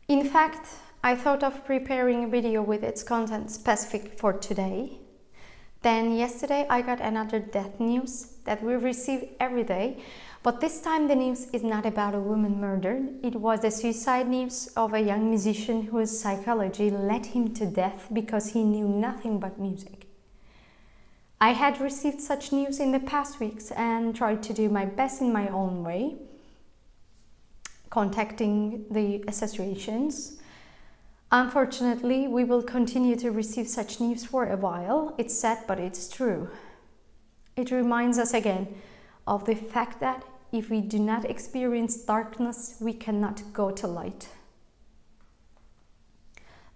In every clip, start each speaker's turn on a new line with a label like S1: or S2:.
S1: In fact, I thought of preparing a video with its content specific for today. Then yesterday I got another death news that we receive every day, but this time the news is not about a woman murdered. It was the suicide news of a young musician whose psychology led him to death because he knew nothing but music. I had received such news in the past weeks and tried to do my best in my own way, contacting the associations. Unfortunately, we will continue to receive such news for a while. It's sad, but it's true. It reminds us again of the fact that if we do not experience darkness, we cannot go to light.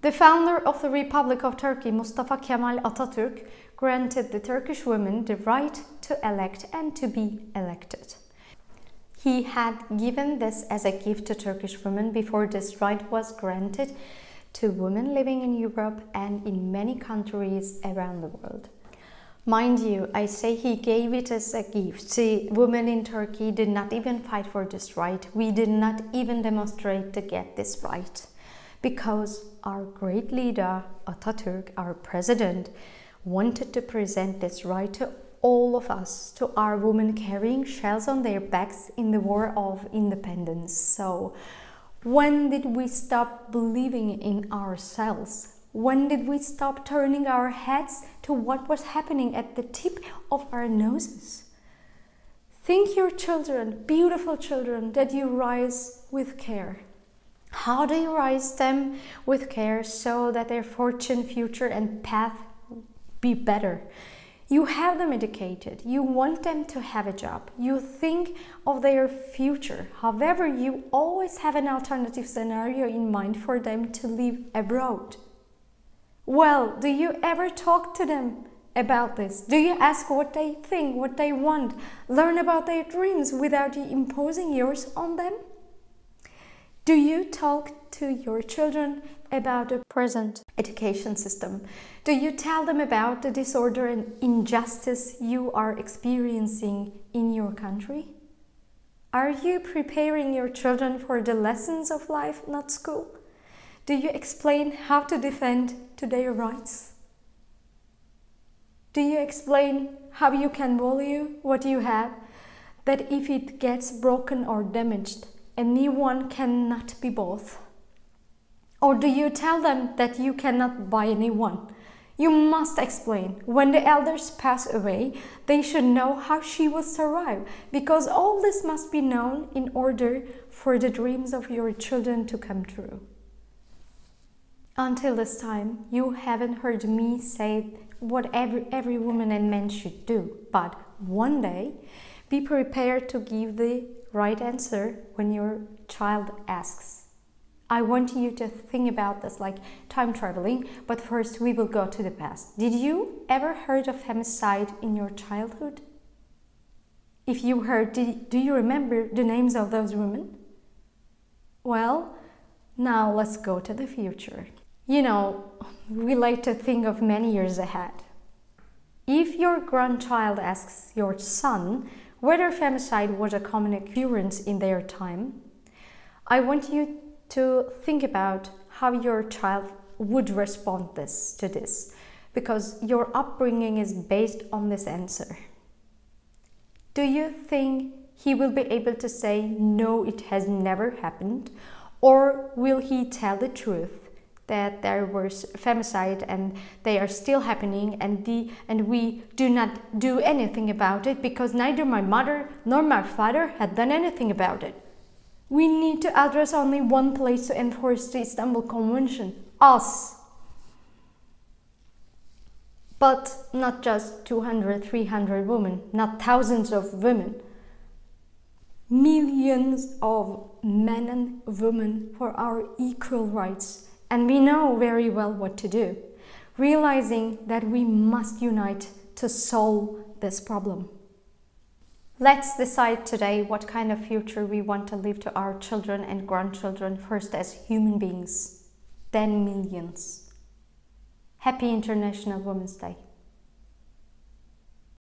S1: The founder of the Republic of Turkey, Mustafa Kemal Atatürk, granted the Turkish women the right to elect and to be elected. He had given this as a gift to Turkish women before this right was granted to women living in Europe and in many countries around the world. Mind you, I say he gave it as a gift. See, women in Turkey did not even fight for this right. We did not even demonstrate to get this right. Because our great leader, Atatürk, our president, wanted to present this right to all of us, to our women carrying shells on their backs in the War of Independence. So, when did we stop believing in ourselves? When did we stop turning our heads to what was happening at the tip of our noses? Think your children, beautiful children, that you raise with care. How do you raise them with care so that their fortune, future and path be better? You have them educated, you want them to have a job, you think of their future. However, you always have an alternative scenario in mind for them to live abroad. Well, do you ever talk to them about this? Do you ask what they think, what they want, learn about their dreams without imposing yours on them? Do you talk to your children about the present education system? Do you tell them about the disorder and injustice you are experiencing in your country? Are you preparing your children for the lessons of life, not school? Do you explain how to defend their rights? Do you explain how you can value what you have, that if it gets broken or damaged, a new one cannot be both? Or do you tell them that you cannot buy a new one? You must explain. When the elders pass away, they should know how she will survive, because all this must be known in order for the dreams of your children to come true. Until this time, you haven't heard me say what every woman and man should do, but one day, be prepared to give the right answer when your child asks. I want you to think about this like time traveling, but first we will go to the past. Did you ever heard of femicide in your childhood? If you heard, do you remember the names of those women? Well, now let's go to the future. You know, we like to think of many years ahead. If your grandchild asks your son whether femicide was a common occurrence in their time, I want you to think about how your child would respond to this, because your upbringing is based on this answer. Do you think he will be able to say, no, it has never happened? Or will he tell the truth that there was femicide and they are still happening and we do not do anything about it because neither my mother nor my father had done anything about it? We need to address only one place to enforce the Istanbul Convention, us. But not just 200, 300 women, not thousands of women. Millions of men and women for our equal rights. And we know very well what to do, realizing that we must unite to solve this problem. Let's decide today what kind of future we want to leave to our children and grandchildren, first as human beings, then millions. Happy International Women's Day.